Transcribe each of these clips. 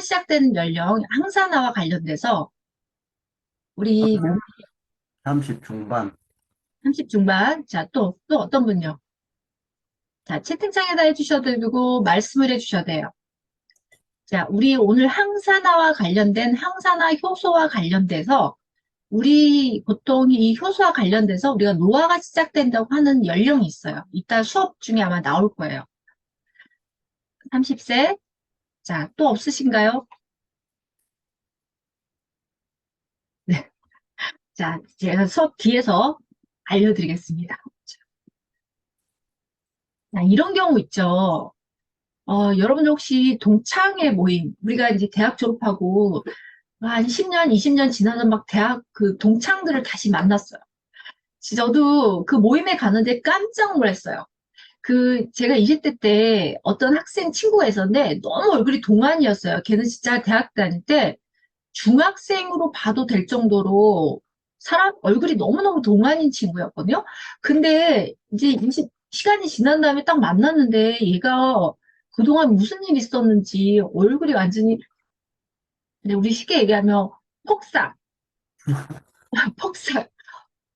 시작되는 연령 항산화와 관련돼서 우리 몸 30 중반. 30 중반. 자, 또 어떤 분요? 자, 채팅창에다 해주셔도 되고 말씀을 해주셔도 돼요. 자, 우리 오늘 항산화와 관련된 항산화 효소와 관련돼서 우리 보통 이 효소와 관련돼서 우리가 노화가 시작된다고 하는 연령이 있어요. 이따 수업 중에 아마 나올 거예요. 30세. 자, 또 없으신가요? 네. 자, 제가 수업 뒤에서 알려드리겠습니다. 자, 이런 경우 있죠. 여러분들 혹시 동창회 모임, 우리가 이제 대학 졸업하고 한 10년, 20년 지나서 막 대학 그 동창들을 다시 만났어요. 저도 그 모임에 가는데 깜짝 놀랐어요. 제가 20대 때 어떤 학생 친구가 있었는데 너무 얼굴이 동안이었어요. 걔는 진짜 대학 다닐 때 중학생으로 봐도 될 정도로 사람 얼굴이 너무너무 동안인 친구였거든요. 근데 이제 시간이 지난 다음에 딱 만났는데 얘가 그동안 무슨 일 있었는지 얼굴이 완전히 근데 우리 쉽게 얘기하면 폭삭, 폭삭.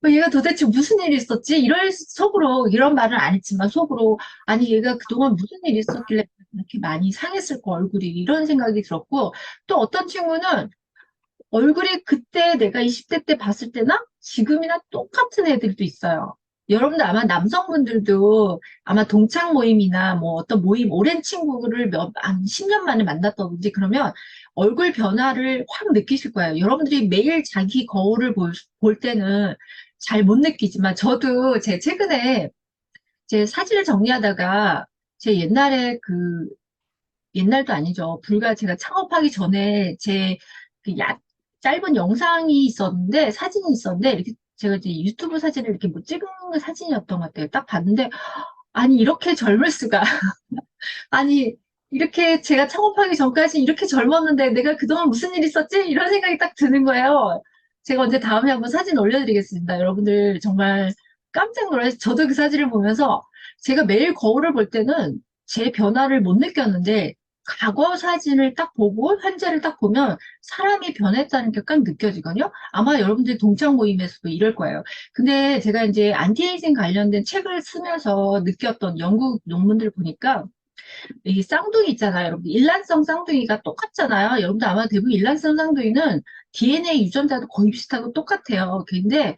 얘가 도대체 무슨 일이 있었지? 속으로 이런 말은 안 했지만 속으로 아니 얘가 그동안 무슨 일이 있었길래 이렇게 많이 상했을 거 얼굴이 이런 생각이 들었고 또 어떤 친구는 얼굴이 그때 내가 20대 때 봤을 때나 지금이나 똑같은 애들도 있어요. 여러분들 아마 남성분들도 아마 동창 모임이나 뭐 어떤 모임, 오랜 친구를 한 10년 만에 만났다든지 그러면 얼굴 변화를 확 느끼실 거예요. 여러분들이 매일 자기 거울을 볼 때는 잘 못 느끼지만 저도 제 최근에 제 사진을 정리하다가 제 옛날에 옛날도 아니죠. 불과 제가 창업하기 전에 그 야, 짧은 영상이 있었는데, 사진이 있었는데, 이렇게 제가 이제 유튜브 사진을 이렇게 뭐 찍은 사진이었던 것 같아요. 딱 봤는데, 아니, 이렇게 젊을 수가. 아니, 이렇게 제가 창업하기 전까지 이렇게 젊었는데 내가 그동안 무슨 일 있었지? 이런 생각이 딱 드는 거예요. 제가 언제 다음에 한번 사진 올려드리겠습니다. 여러분들 정말 깜짝 놀라서 저도 그 사진을 보면서 제가 매일 거울을 볼 때는 제 변화를 못 느꼈는데 과거 사진을 딱 보고 현재를 딱 보면 사람이 변했다는 게 딱 느껴지거든요. 아마 여러분들 동창 모임에서도 이럴 거예요. 근데 제가 이제 안티에이징 관련된 책을 쓰면서 느꼈던 연구 논문들 보니까 이 쌍둥이 있잖아요. 여러분, 일란성 쌍둥이가 똑같잖아요. 여러분들 아마 대부분 일란성 쌍둥이는 DNA 유전자도 거의 비슷하고 똑같아요. 근데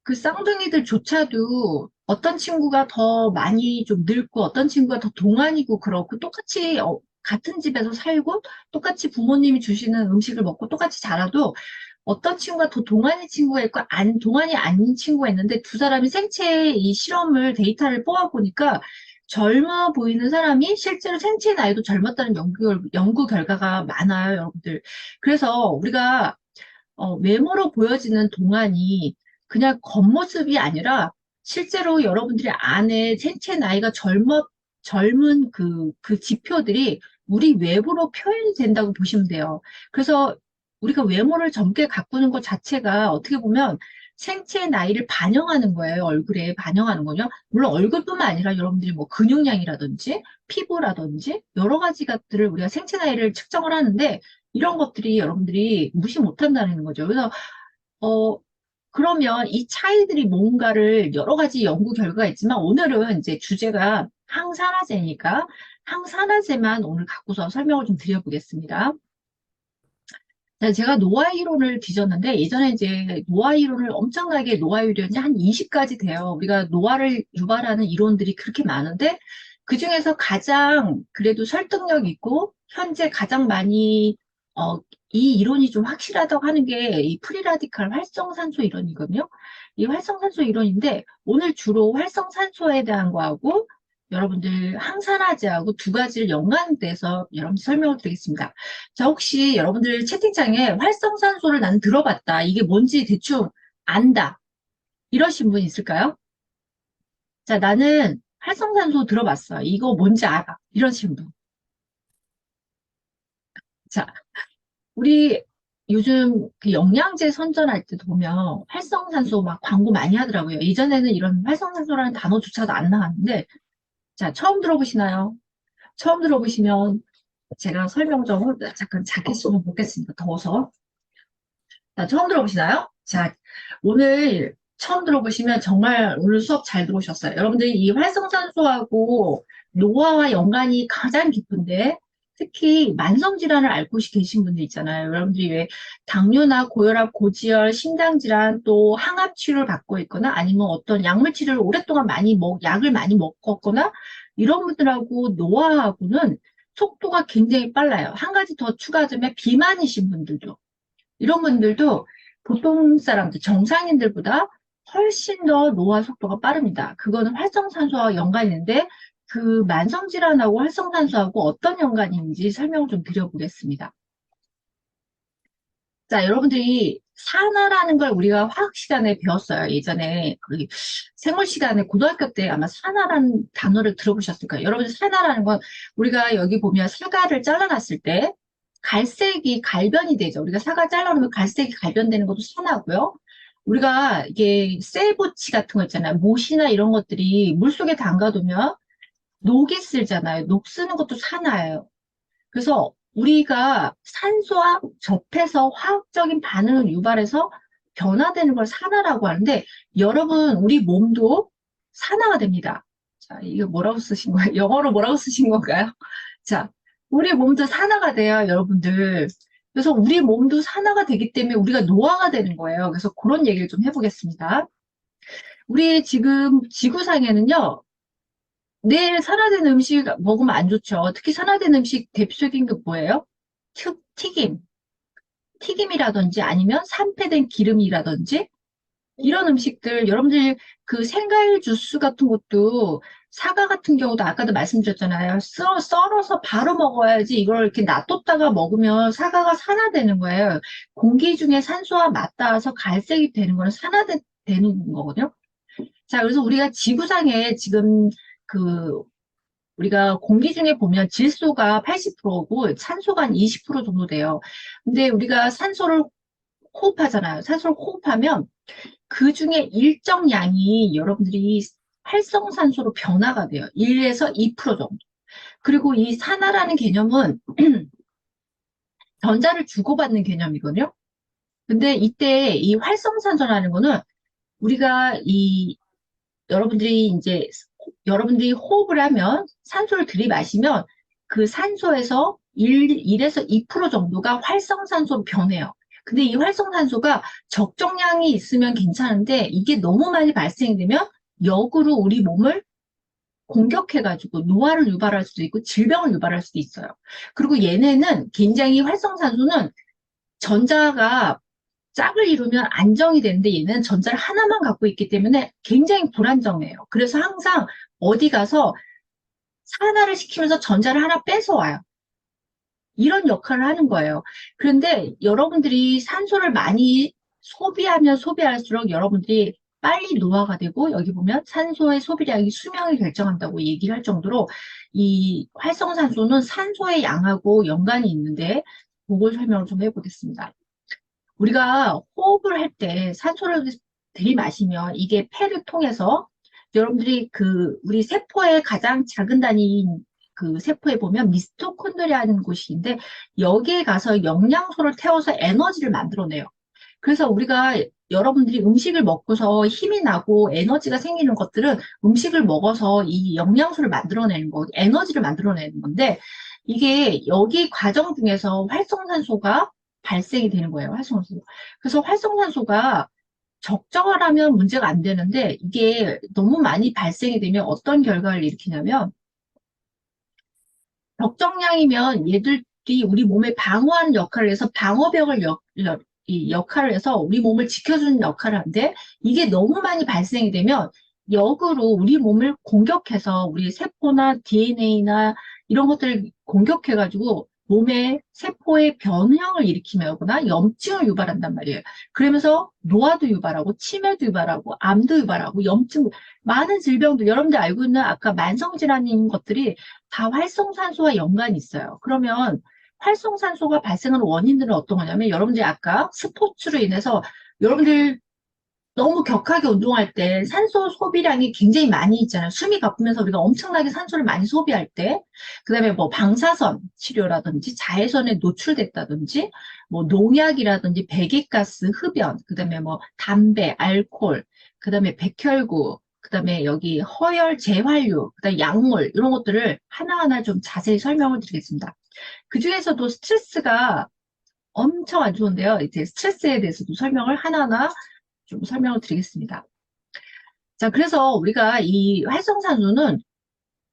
그 쌍둥이들조차도 어떤 친구가 더 많이 좀 늙고 어떤 친구가 더 동안이고 그렇고 똑같이 같은 집에서 살고 똑같이 부모님이 주시는 음식을 먹고 똑같이 자라도 어떤 친구가 더 동안의 친구가 있고 동안이 아닌 친구가 있는데 두 사람이 생체 이 실험을 데이터를 뽑아보니까 젊어 보이는 사람이 실제로 생체 나이도 젊었다는 연구 결과가 많아요, 여러분들. 그래서 우리가 외모로 보여지는 동안이 그냥 겉모습이 아니라 실제로 여러분들이 안에 생체 나이가 젊은 그 지표들이 우리 외부로 표현이 된다고 보시면 돼요. 그래서 우리가 외모를 젊게 가꾸는 것 자체가 어떻게 보면 생체 나이를 반영하는 거예요. 얼굴에 반영하는 거죠. 물론 얼굴뿐만 아니라 여러분들이 뭐 근육량이라든지 피부라든지 여러 가지 것들을 우리가 생체 나이를 측정을 하는데 이런 것들이 여러분들이 무시 못한다는 거죠. 그래서 어 그러면 이 차이들이 뭔가를 여러 가지 연구 결과가 있지만 오늘은 이제 주제가 항산화제니까 항산화제만 오늘 갖고서 설명을 좀 드려보겠습니다. 자, 제가 노화 이론을 뒤졌는데 예전에 이제 노화 이론을 엄청나게 노화 이론이 한 20가지 돼요. 우리가 노화를 유발하는 이론들이 그렇게 많은데 그중에서 가장 그래도 설득력 있고 현재 가장 많이 이 이론이 좀 확실하다고 하는 게 이 프리라디칼 활성산소 이론이거든요. 이 활성산소 이론인데 오늘 주로 활성산소에 대한 거하고 여러분들 항산화제하고 두 가지를 연관돼서 여러분들 설명을 드리겠습니다. 자, 혹시 여러분들 채팅창에 활성산소를 난 들어봤다. 이게 뭔지 대충 안다. 이러신 분 있을까요? 자, 나는 활성산소 들어봤어. 이거 뭔지 알아. 이러신 분. 자, 우리 요즘 그 영양제 선전할 때도 보면 활성산소 막 광고 많이 하더라고요. 예전에는 이런 활성산소라는 단어조차도 안 나왔는데, 자, 처음 들어보시나요? 처음 들어보시면 제가 설명 좀 잠깐 자켓으로 보겠습니다. 더워서. 자, 처음 들어보시나요? 자, 오늘 처음 들어보시면 정말 오늘 수업 잘 들어오셨어요. 여러분들이 이 활성산소하고 노화와 연관이 가장 깊은데 특히 만성질환을 앓고 계신 분들 있잖아요. 여러분들이 왜 당뇨나 고혈압, 고지혈, 심장질환 또 항암 치료를 받고 있거나 아니면 어떤 약물 치료를 오랫동안 약을 많이 먹었거나 이런 분들하고 노화하고는 속도가 굉장히 빨라요. 한 가지 더 추가하자면 비만이신 분들도 이런 분들도 보통 사람들, 정상인들보다 훨씬 더 노화 속도가 빠릅니다. 그거는 활성산소와 연관이 있는데 그 만성질환하고 활성산소하고 어떤 연관이 있는지 설명을 좀 드려보겠습니다. 자, 여러분들이 산화라는 걸 우리가 화학 시간에 배웠어요. 예전에 그 생물 시간에 고등학교 때 아마 산화라는 단어를 들어보셨을 거예요. 여러분 산화라는 건 우리가 여기 보면 사과를 잘라놨을 때 갈색이 갈변이 되죠. 우리가 사과 잘라놓으면 갈색이 갈변되는 것도 산화고요. 우리가 이게 셀부치 같은 거 있잖아요. 못이나 이런 것들이 물속에 담가두면 녹이 슬잖아요. 녹 쓰는 것도 산화예요. 그래서 우리가 산소와 접해서 화학적인 반응을 유발해서 변화되는 걸 산화라고 하는데 여러분 우리 몸도 산화가 됩니다. 자, 이거 뭐라고 쓰신 거예요? 영어로 뭐라고 쓰신 건가요? 자, 우리 몸도 산화가 돼요, 여러분들. 그래서 우리 몸도 산화가 되기 때문에 우리가 노화가 되는 거예요. 그래서 그런 얘기를 좀 해보겠습니다. 우리 지금 지구상에는요, 내 산화된 음식 먹으면 안 좋죠. 특히 산화된 음식 대표적인 게 뭐예요? 튀김. 튀김이라든지 아니면 산패된 기름이라든지 이런 음식들 여러분들 그 생과일 주스 같은 것도 사과 같은 경우도 아까도 말씀드렸잖아요. 썰어서 바로 먹어야지 이걸 이렇게 놔뒀다가 먹으면 사과가 산화되는 거예요. 공기 중에 산소와 맞닿아서 갈색이 되는 거는 산화되는 거거든요. 자, 그래서 우리가 지구상에 지금 그 우리가 공기 중에 보면 질소가 80%고 산소가 한 20% 정도 돼요. 근데 우리가 산소를 호흡하잖아요. 산소를 호흡하면 그 중에 일정 양이 여러분들이 활성산소로 변화가 돼요. 1에서 2% 정도. 그리고 이 산화라는 개념은 전자를 주고받는 개념이거든요. 근데 이때 이 활성산소라는 거는 우리가 여러분들이 이제 여러분들이 호흡을 하면 산소를 들이마시면 그 산소에서 1에서 2% 정도가 활성산소로 변해요. 근데 이 활성산소가 적정량이 있으면 괜찮은데 이게 너무 많이 발생이 되면 역으로 우리 몸을 공격해가지고 노화를 유발할 수도 있고 질병을 유발할 수도 있어요. 그리고 얘네는 굉장히 활성산소는 전자가 짝을 이루면 안정이 되는데 얘는 전자를 하나만 갖고 있기 때문에 굉장히 불안정해요. 그래서 항상 어디 가서 산화를 시키면서 전자를 하나 뺏어와요. 이런 역할을 하는 거예요. 그런데 여러분들이 산소를 많이 소비하면 소비할수록 여러분들이 빨리 노화가 되고 여기 보면 산소의 소비량이 수명을 결정한다고 얘기를 할 정도로 이 활성산소는 산소의 양하고 연관이 있는데 그걸 설명을 좀 해보겠습니다. 우리가 호흡을 할 때 산소를 들이마시면 이게 폐를 통해서 여러분들이 우리 세포의 가장 작은 단위인 그 세포에 보면 미토콘드리아라는 곳인데 여기에 가서 영양소를 태워서 에너지를 만들어내요. 그래서 우리가 여러분들이 음식을 먹고서 힘이 나고 에너지가 생기는 것들은 음식을 먹어서 이 영양소를 만들어내는 거, 에너지를 만들어내는 건데 이게 여기 과정 중에서 활성산소가 발생이 되는 거예요. 활성산소. 그래서 활성산소가 적정하라면 문제가 안 되는데 이게 너무 많이 발생이 되면 어떤 결과를 일으키냐면 적정량이면 얘들이 우리 몸에 방어하는 역할을 해서 방어벽을 이 역할을 해서 우리 몸을 지켜주는 역할을 하는데 이게 너무 많이 발생이 되면 역으로 우리 몸을 공격해서 우리 세포나 DNA나 이런 것들을 공격해가지고 몸의 세포의 변형을 일으키거나 염증을 유발한단 말이에요. 그러면서 노화도 유발하고 치매도 유발하고 암도 유발하고 염증 많은 질병도 여러분들 알고 있는 아까 만성질환인 것들이 다 활성산소와 연관이 있어요. 그러면 활성산소가 발생하는 원인들은 어떤 거냐면 여러분들이 아까 스포츠로 인해서 여러분들 너무 격하게 운동할 때 산소 소비량이 굉장히 많이 있잖아요. 숨이 가쁘면서 우리가 엄청나게 산소를 많이 소비할 때, 그다음에 뭐 방사선 치료라든지 자외선에 노출됐다든지, 뭐 농약이라든지 배기가스, 흡연, 그다음에 뭐 담배, 알코올, 그다음에 백혈구, 그다음에 여기 허열 재활유, 그다음에 약물 이런 것들을 하나하나 좀 자세히 설명을 드리겠습니다. 그중에서도 스트레스가 엄청 안 좋은데요. 이제 스트레스에 대해서도 설명을 하나하나 좀 설명을 드리겠습니다. 자, 그래서 우리가 이 활성산소는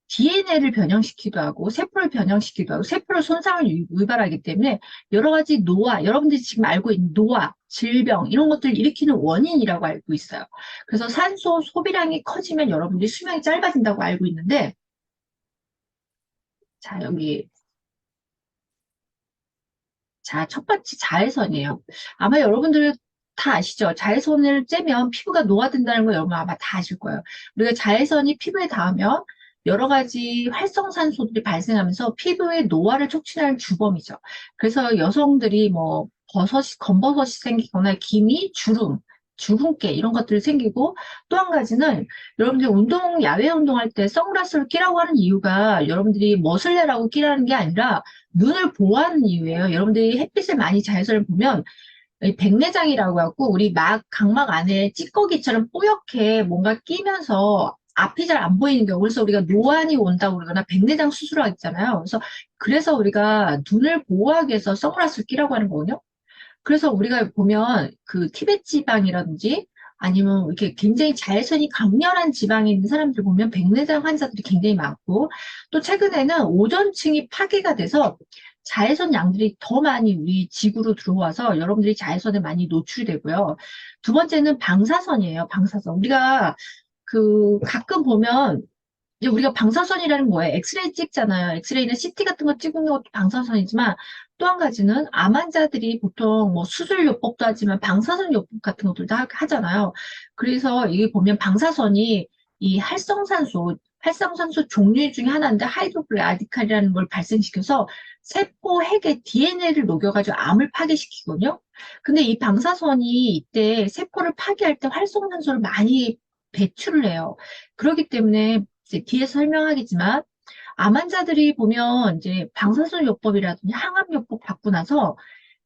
DNA를 변형시키기도 하고, 세포를 변형시키기도 하고, 세포를 손상을 유발하기 때문에 여러 가지 노화, 여러분들이 지금 알고 있는 노화, 질병, 이런 것들을 일으키는 원인이라고 알고 있어요. 그래서 산소 소비량이 커지면 여러분들이 수명이 짧아진다고 알고 있는데, 자, 여기, 자, 첫 번째 자외선이에요. 아마 여러분들 다 아시죠? 자외선을 쬐면 피부가 노화된다는 거 여러분 아마 다 아실 거예요. 우리가 자외선이 피부에 닿으면 여러 가지 활성산소들이 발생하면서 피부의 노화를 촉진하는 주범이죠. 그래서 여성들이 뭐 버섯이, 검버섯이 생기거나 기미, 주름, 주근깨 이런 것들이 생기고 또 한 가지는 여러분들 야외 운동할 때 선글라스를 끼라고 하는 이유가 여러분들이 멋을 내라고 끼라는 게 아니라 눈을 보호하는 이유예요. 여러분들이 햇빛을 많이 자외선을 보면 이 백내장이라고 하고 우리 각막 안에 찌꺼기처럼 뽀얗게 뭔가 끼면서 앞이 잘 안 보이는 경우 그래서 우리가 노안이 온다고 그러거나 백내장 수술을 하잖아요. 그래서 우리가 눈을 보호하기 위해서 선글라스를 끼라고 하는 거거든요. 그래서 우리가 보면 그 티베트 지방이라든지 아니면 이렇게 굉장히 자외선이 강렬한 지방에 있는 사람들 보면 백내장 환자들이 굉장히 많고 또 최근에는 오존층이 파괴가 돼서 자외선 양들이 더 많이 우리 지구로 들어와서 여러분들이 자외선에 많이 노출되고요. 두 번째는 방사선이에요. 방사선. 우리가 그 가끔 보면 이제 우리가 방사선이라는 뭐예요? 엑스레이 찍잖아요. 엑스레이는 CT 같은 거 찍는 것도 방사선이지만 또 한 가지는 암 환자들이 보통 뭐 수술 요법도 하지만 방사선 요법 같은 것들도 하잖아요. 그래서 이게 보면 방사선이 이 활성산소 종류 중에 하나인데 하이드로클 라디칼이라는 걸 발생시켜서 세포 핵의 DNA를 녹여가지고 암을 파괴시키거든요. 근데 이 방사선이 이때 세포를 파괴할 때 활성산소를 많이 배출을 해요. 그렇기 때문에 이제 뒤에서 설명하겠지만 암 환자들이 보면 이제 방사선 요법이라든지 항암 요법 받고 나서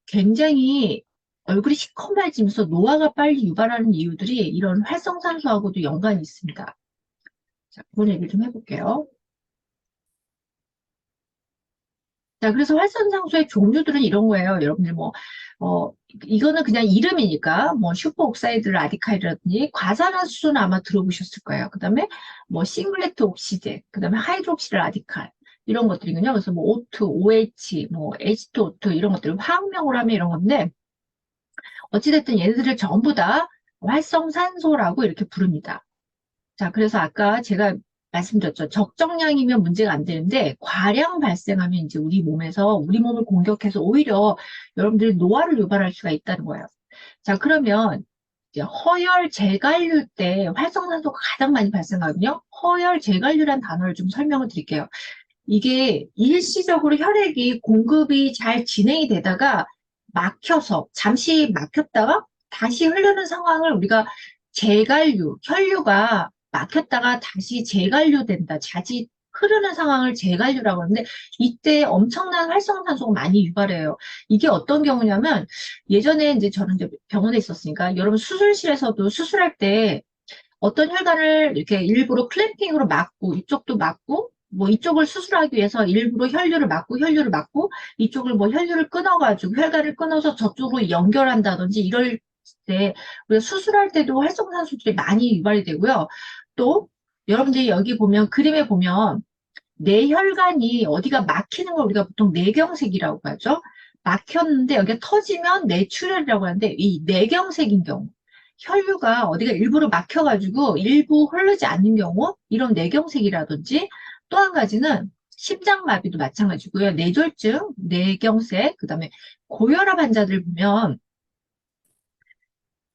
굉장히 얼굴이 시커매지면서 노화가 빨리 유발하는 이유들이 이런 활성산소하고도 연관이 있습니다. 자, 그런 얘기를 좀 해볼게요. 자, 그래서 활성산소의 종류들은 이런 거예요. 여러분들 뭐, 이거는 그냥 이름이니까, 뭐, 슈퍼옥사이드 라디칼이라든지, 과산화수소는 아마 들어보셨을 거예요. 그 다음에, 뭐, 싱글레트 옥시제, 그 다음에 하이드록시 라디칼, 이런 것들이군요. 그래서 뭐, O2, OH, 뭐, H2O2, 이런 것들, 화학명으로 하면 이런 건데, 어찌됐든 얘네들을 전부 다 활성산소라고 이렇게 부릅니다. 자, 그래서 아까 제가 말씀드렸죠. 적정량이면 문제가 안 되는데, 과량 발생하면 이제 우리 몸에서, 우리 몸을 공격해서 오히려 여러분들이 노화를 유발할 수가 있다는 거예요. 자, 그러면 이제 허열 재관류 때 활성산소가 가장 많이 발생하거든요. 허열 재관류란 단어를 좀 설명을 드릴게요. 이게 일시적으로 혈액이 공급이 잘 진행이 되다가 막혀서 잠시 막혔다가 다시 흐르는 상황을 우리가 재관류, 혈류가 막혔다가 다시 재관류된다. 자지 흐르는 상황을 재관류라고 하는데 이때 엄청난 활성산소가 많이 유발해요. 이게 어떤 경우냐면 예전에 이제 저는 이제 병원에 있었으니까 여러분 수술실에서도 수술할 때 어떤 혈관을 이렇게 일부러 클램핑으로 막고 이쪽도 막고 뭐 이쪽을 수술하기 위해서 일부러 혈류를 막고 이쪽을 뭐 혈류를 끊어가지고 혈관을 끊어서 저쪽으로 연결한다든지 이럴 때 우리가 수술할 때도 활성산소들이 많이 유발이 되고요. 또 여러분들이 여기 보면 그림에 보면 뇌혈관이 어디가 막히는 걸 우리가 보통 뇌경색이라고 하죠. 막혔는데 여기가 터지면 뇌출혈이라고 하는데 이 뇌경색인 경우 혈류가 어디가 일부러 막혀가지고 일부 흐르지 않는 경우 이런 뇌경색이라든지 또 한 가지는 심장마비도 마찬가지고요. 뇌졸중, 뇌경색, 그다음에 고혈압 환자들 보면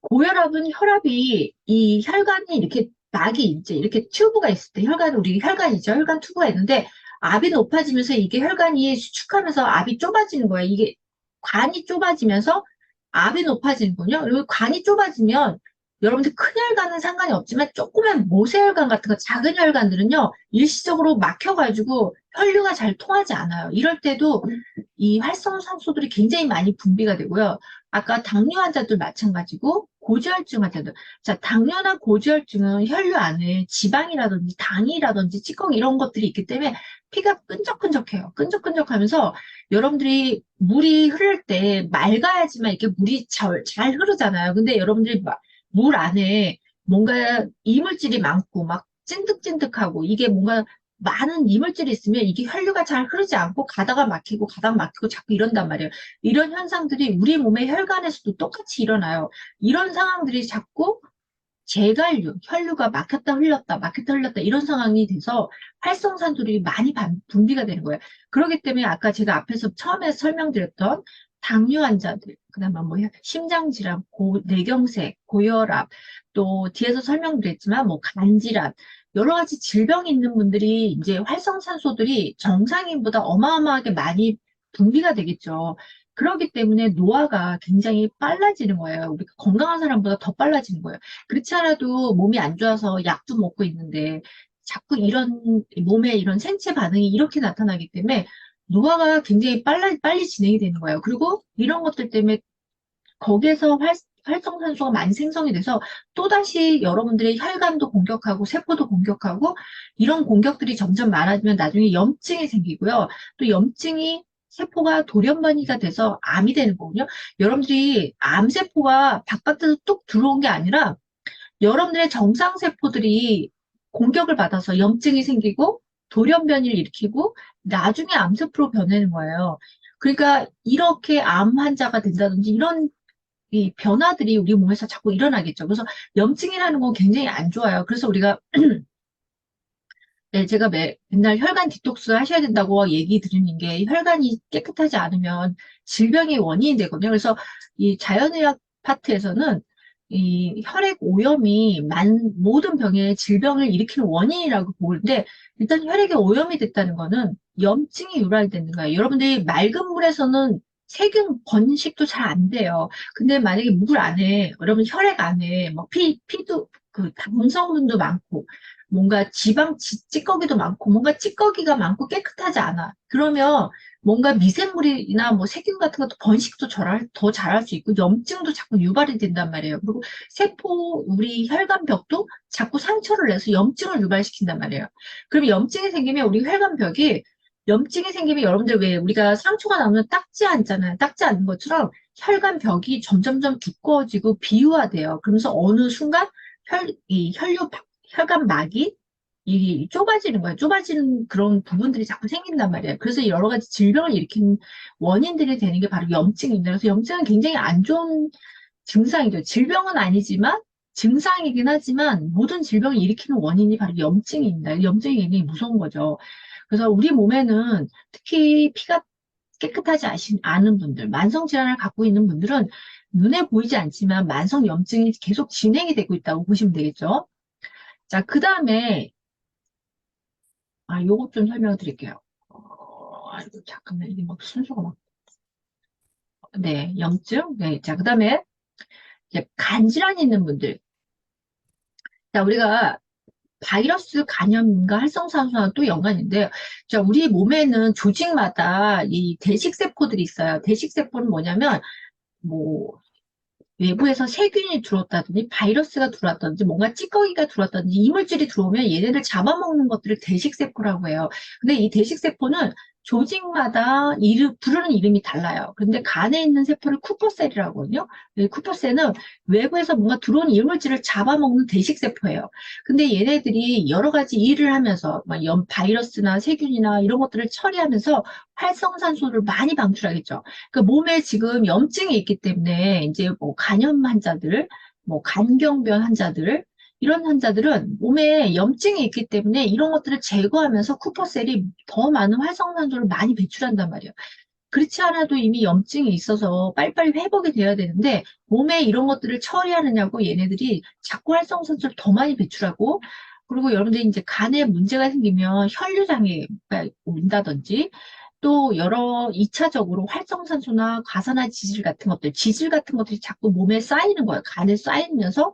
고혈압은 혈압이 이 혈관이 이렇게 막이 이제 이렇게 튜브가 있을 때 우리 혈관이죠. 혈관 튜브가 있는데 압이 높아지면서 이게 혈관이 수축하면서 압이 좁아지는 거예요. 이게 관이 좁아지면서 압이 높아지는군요. 그리고 관이 좁아지면 여러분들 큰 혈관은 상관이 없지만 조그만 모세혈관 같은 거 작은 혈관들은요 일시적으로 막혀가지고 혈류가 잘 통하지 않아요. 이럴 때도 이 활성산소들이 굉장히 많이 분비가 되고요. 아까 당뇨 환자들 마찬가지고 고지혈증 환자들. 자, 당뇨나 고지혈증은 혈류 안에 지방이라든지 당이라든지 찌꺼기 이런 것들이 있기 때문에 피가 끈적끈적해요. 끈적끈적하면서 여러분들이 물이 흐를 때 맑아야지만 이렇게 물이 잘 흐르잖아요. 근데 여러분들이 물 안에 뭔가 이물질이 많고 막 찐득찐득하고 이게 뭔가 많은 이물질이 있으면 이게 혈류가 잘 흐르지 않고 가다가 막히고 자꾸 이런단 말이에요. 이런 현상들이 우리 몸의 혈관에서도 똑같이 일어나요. 이런 상황들이 자꾸 재갈류, 혈류가 막혔다 흘렸다 이런 상황이 돼서 활성산소들이 많이 분비가 되는 거예요. 그렇기 때문에 아까 제가 앞에서 처음에 설명드렸던 당뇨 환자들, 그다음에 뭐 심장질환, 뇌경색, 고혈압, 또 뒤에서 설명드렸지만 뭐 간질환, 여러 가지 질병이 있는 분들이 이제 활성산소들이 정상인보다 어마어마하게 많이 분비가 되겠죠. 그렇기 때문에 노화가 굉장히 빨라지는 거예요. 우리가 건강한 사람보다 더 빨라지는 거예요. 그렇지 않아도 몸이 안 좋아서 약도 먹고 있는데 자꾸 이런 몸에 이런 생체 반응이 이렇게 나타나기 때문에 노화가 굉장히 빨리 진행이 되는 거예요. 그리고 이런 것들 때문에 거기에서 활성산소가 많이 생성이 돼서 또다시 여러분들의 혈관도 공격하고 세포도 공격하고 이런 공격들이 점점 많아지면 나중에 염증이 생기고요. 또 염증이 세포가 돌연변이가 돼서 암이 되는 거군요. 여러분들이 암세포가 바깥에서 뚝 들어온 게 아니라 여러분들의 정상세포들이 공격을 받아서 염증이 생기고 돌연변이를 일으키고 나중에 암세포로 변하는 거예요. 그러니까 이렇게 암 환자가 된다든지 이런 이 변화들이 우리 몸에서 자꾸 일어나겠죠. 그래서 염증이라는 건 굉장히 안 좋아요. 그래서 우리가 네, 제가 맨날 혈관 디톡스 하셔야 된다고 얘기 드리는 게 혈관이 깨끗하지 않으면 질병의 원인이 되거든요. 그래서 이 자연의학 파트에서는 이 혈액 오염이 모든 병의 질병을 일으키는 원인이라고 보는데 일단 혈액에 오염이 됐다는 거는 염증이 유발되는 거예요. 여러분들이 맑은 물에서는 세균 번식도 잘 안 돼요. 근데 만약에 물 안에 여러분 혈액 안에 뭐 피도 그 당성분도 많고 뭔가 찌꺼기도 많고, 뭔가 찌꺼기가 많고 깨끗하지 않아. 그러면 뭔가 미생물이나 뭐 세균 같은 것도 번식도 더 잘할 수 있고, 염증도 자꾸 유발이 된단 말이에요. 그리고 우리 혈관벽도 자꾸 상처를 내서 염증을 유발시킨단 말이에요. 그럼 염증이 생기면 여러분들 왜 우리가 상처가 나면 닦지 않잖아요. 닦지 않는 것처럼 혈관벽이 점점점 두꺼워지고 비유화돼요. 그러면서 어느 순간 혈관막이 좁아지는 거예요. 좁아지는 그런 부분들이 자꾸 생긴단 말이에요. 그래서 여러 가지 질병을 일으키는 원인들이 되는 게 바로 염증입니다. 그래서 염증은 굉장히 안 좋은 증상이죠. 질병은 아니지만 증상이긴 하지만 모든 질병을 일으키는 원인이 바로 염증입니다. 염증이 굉장히 무서운 거죠. 그래서 우리 몸에는 특히 피가 깨끗하지 않은 분들, 만성 질환을 갖고 있는 분들은 눈에 보이지 않지만 만성 염증이 계속 진행이 되고 있다고 보시면 되겠죠. 자, 그 다음에 요것 좀 설명을 드릴게요. 아이고, 잠깐만, 이게 막 순서가 막, 네, 염증. 네, 자, 그 다음에, 이제 간질환이 있는 분들. 자, 우리가 바이러스 감염과 활성산소와 또 연관인데, 자, 우리 몸에는 조직마다 이 대식세포들이 있어요. 대식세포는 뭐냐면, 뭐, 외부에서 세균이 들어왔다든지 바이러스가 들어왔다든지 뭔가 찌꺼기가 들어왔다든지 이물질이 들어오면 얘네들 잡아먹는 것들을 대식세포라고 해요. 근데 이 대식세포는 조직마다 부르는 이름이 달라요. 근데 간에 있는 세포를 쿠퍼셀이라고 하거든요. 이 쿠퍼셀은 외부에서 뭔가 들어온 이물질을 잡아먹는 대식세포예요. 근데 얘네들이 여러 가지 일을 하면서 막 바이러스나 세균이나 이런 것들을 처리하면서 활성산소를 많이 방출하겠죠. 그 몸에 지금 염증이 있기 때문에 이제 뭐 간염 환자들, 뭐 간경변 환자들, 이런 환자들은 몸에 염증이 있기 때문에 이런 것들을 제거하면서 쿠퍼셀이 더 많은 활성산소를 많이 배출한단 말이에요. 그렇지 않아도 이미 염증이 있어서 빨리빨리 회복이 돼야 되는데 몸에 이런 것들을 처리하느냐고 얘네들이 자꾸 활성산소를 더 많이 배출하고 그리고 여러분들이 이제 간에 문제가 생기면 혈류장애가 온다든지 또 여러 2차적으로 활성산소나 과산화 지질 같은 것들이 자꾸 몸에 쌓이는 거예요. 간에 쌓이면서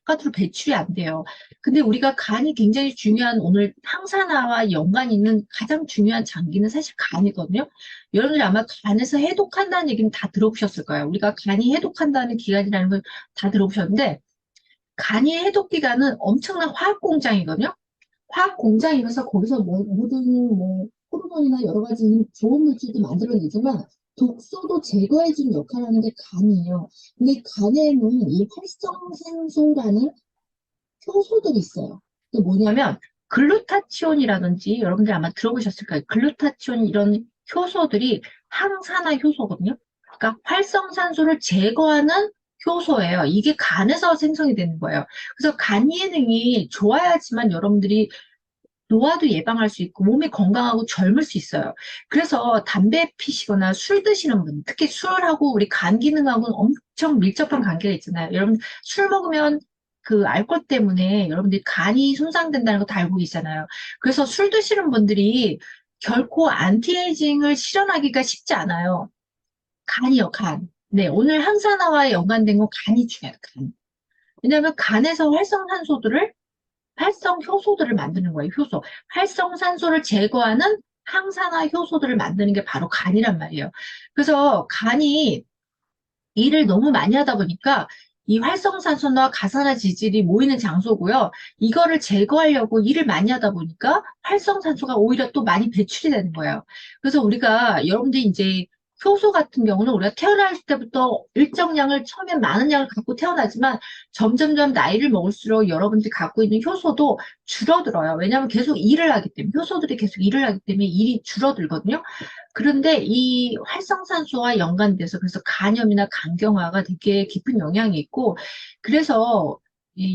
바깥으로 배출이 안 돼요. 근데 우리가 간이 굉장히 중요한 오늘 항산화와 연관이 있는 가장 중요한 장기는 사실 간이거든요. 여러분들이 아마 간에서 해독한다는 얘기는 다 들어보셨을 거예요. 우리가 간이 해독한다는 기관이라는 걸 다 들어보셨는데 간이 해독 기관은 엄청난 화학 공장이거든요. 화학 공장이라서 거기서 모든 호르몬이나 여러 가지 좋은 물질도 만들어내지만 독소도 제거해주는 역할을 하는 게 간이에요. 근데 간에는 이 활성산소라는 효소들이 있어요. 또 뭐냐면 글루타치온이라든지 여러분들 아마 들어보셨을 거예요. 글루타치온 이런 효소들이 항산화 효소거든요. 그러니까 활성산소를 제거하는 효소예요. 이게 간에서 생성이 되는 거예요. 그래서 간 기능이 좋아야지만 여러분들이 노화도 예방할 수 있고 몸이 건강하고 젊을 수 있어요. 그래서 담배 피시거나 술 드시는 분, 특히 술하고 우리 간 기능하고는 엄청 밀접한 관계가 있잖아요. 여러분 술 먹으면 그 알코올 때문에 여러분들이 간이 손상된다는 거 다 알고 계시잖아요. 그래서 술 드시는 분들이 결코 안티에이징을 실현하기가 쉽지 않아요. 간이요, 간. 네, 오늘 항산화와 연관된 건 간이 중요해요, 간. 왜냐하면 간에서 활성 효소들을 만드는 거예요, 효소. 활성산소를 제거하는 항산화 효소들을 만드는 게 바로 간이란 말이에요. 그래서 간이 일을 너무 많이 하다 보니까 이 활성산소나 가산화 지질이 모이는 장소고요. 이거를 제거하려고 일을 많이 하다 보니까 활성산소가 오히려 또 많이 배출이 되는 거예요. 그래서 우리가 여러분들이 이제 효소 같은 경우는 우리가 태어날 때부터 일정량을 처음에 많은 양을 갖고 태어나지만 점점점 나이를 먹을수록 여러분들이 갖고 있는 효소도 줄어들어요. 왜냐하면 계속 일을 하기 때문에 효소들이 계속 일을 하기 때문에 일이 줄어들거든요. 그런데 이 활성산소와 연관돼서 그래서 간염이나 간경화가 되게 깊은 영향이 있고 그래서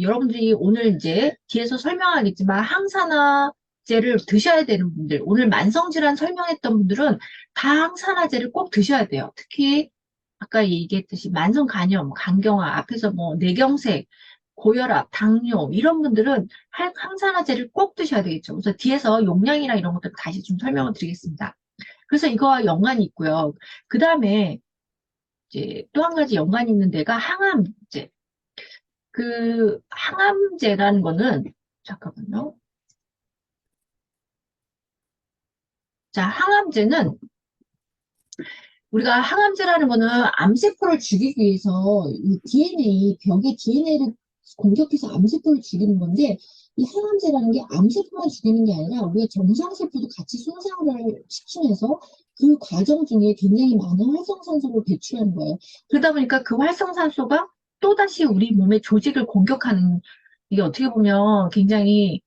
여러분들이 오늘 이제 뒤에서 설명하겠지만 항산화제를 드셔야 되는 분들 오늘 만성질환 설명했던 분들은 다 항산화제를 꼭 드셔야 돼요. 특히 아까 얘기했듯이 만성간염, 간경화 앞에서 뭐 뇌경색, 고혈압, 당뇨 이런 분들은 항산화제를 꼭 드셔야 되겠죠. 그래서 뒤에서 용량이나 이런 것들 다시 좀 설명을 드리겠습니다. 그래서 이거와 연관이 있고요. 그 다음에 이제 또 한 가지 연관이 있는 데가 항암제. 그 항암제라는 거는 잠깐만요. 자, 항암제는 우리가 항암제라는 거는 암세포를 죽이기 위해서 이 DNA, 벽의 DNA를 공격해서 암세포를 죽이는 건데 이 항암제라는 게 암세포만 죽이는 게 아니라 우리가 정상세포도 같이 손상을 시키면서 그 과정 중에 굉장히 많은 활성산소를 배출하는 거예요. 그러다 보니까 그 활성산소가 또다시 우리 몸의 조직을 공격하는 이게 어떻게 보면 굉장히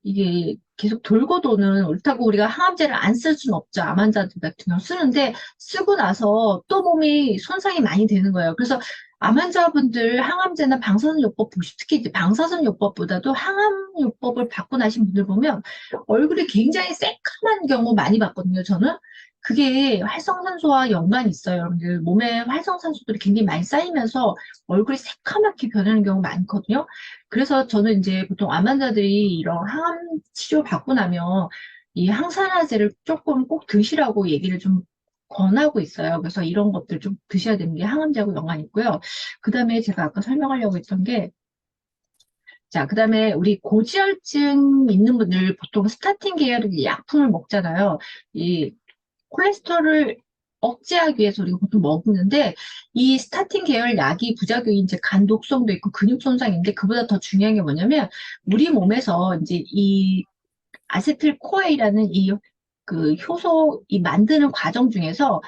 이게 계속 돌고 도는 옳다고 우리가 항암제를 안 쓸 수는 없죠. 암 환자들 같은 경우 쓰는데 쓰고 나서 또 몸이 손상이 많이 되는 거예요. 그래서 암 환자분들 항암제나 방사선요법 특히 이제 방사선요법보다도 항암요법을 받고 나신 분들 보면 얼굴이 굉장히 새카만 경우 많이 봤거든요. 저는 그게 활성산소와 연관이 있어요. 여러분들 몸에 활성산소들이 굉장히 많이 쌓이면서 얼굴이 새카맣게 변하는 경우 많거든요. 그래서 저는 이제 보통 암 환자들이 이런 항암 치료 받고 나면 이 항산화제를 조금 꼭 드시라고 얘기를 좀 권하고 있어요. 그래서 이런 것들 좀 드셔야 되는 게 항암제하고 연관이 있고요. 그 다음에 제가 아까 설명하려고 했던 게, 자, 그 다음에 우리 고지혈증 있는 분들 보통 스타틴 계열의 약품을 먹잖아요. 이 콜레스테롤을 억제하기 위해서 우리가 보통 먹는데 이 스타틴 계열 약이 부작용이 이제 간 독성도 있고 근육 손상인데 그보다 더 중요한 게 뭐냐면 우리 몸에서 이제 이 아세틸코에이라는 이 그 효소 이 만드는 과정 중에서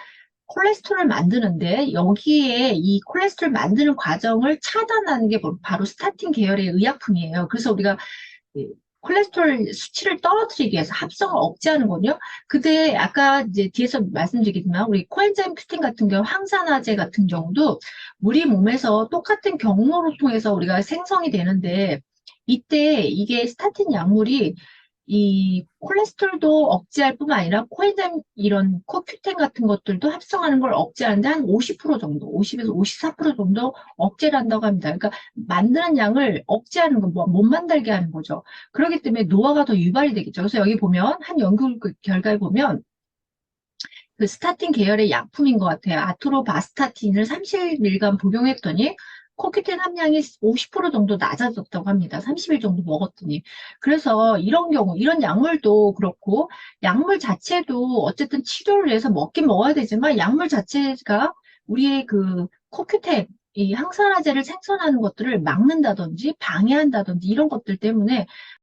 콜레스테롤 만드는데 여기에 이 콜레스테롤 만드는 과정을 차단하는 게 바로 스타틴 계열의 의약품이에요. 그래서 우리가 그 콜레스테롤 수치를 떨어뜨리기 위해서 합성을 억제하는 거든요. 근데 아까 이제 뒤에서 말씀드리겠지만 우리 코엔자임 큐틴 같은 경우 항산화제 같은 경우도 우리 몸에서 똑같은 경로를 통해서 우리가 생성이 되는데 이때 이게 스타틴 약물이 이 콜레스테롤도 억제할 뿐만 아니라 코엔자임 이런 코큐텐 같은 것들도 합성하는 걸 억제하는데 한 50% 정도, 50에서 54% 정도 억제를 한다고 합니다. 그러니까 만드는 양을 억제하는 건 못 만들게 하는 거죠. 그렇기 때문에 노화가 더 유발이 되겠죠. 그래서 여기 보면 한 연구 결과에 보면 그 스타틴 계열의 약품인 것 같아요. 아토로바스타틴을 30mg 복용했더니 코큐텐 함량이 50% 정도 낮아졌다고 합니다. 30일 정도 먹었더니. 그래서 이런 경우, 이런 약물도 그렇고, 약물 자체도 어쨌든 치료를 위해서 먹긴 먹어야 되지만, 약물 자체가 우리의 그 코큐텐, 이 항산화제를 생성하는 것들을 막는다든지, 방해한다든지, 이런 것들 때문에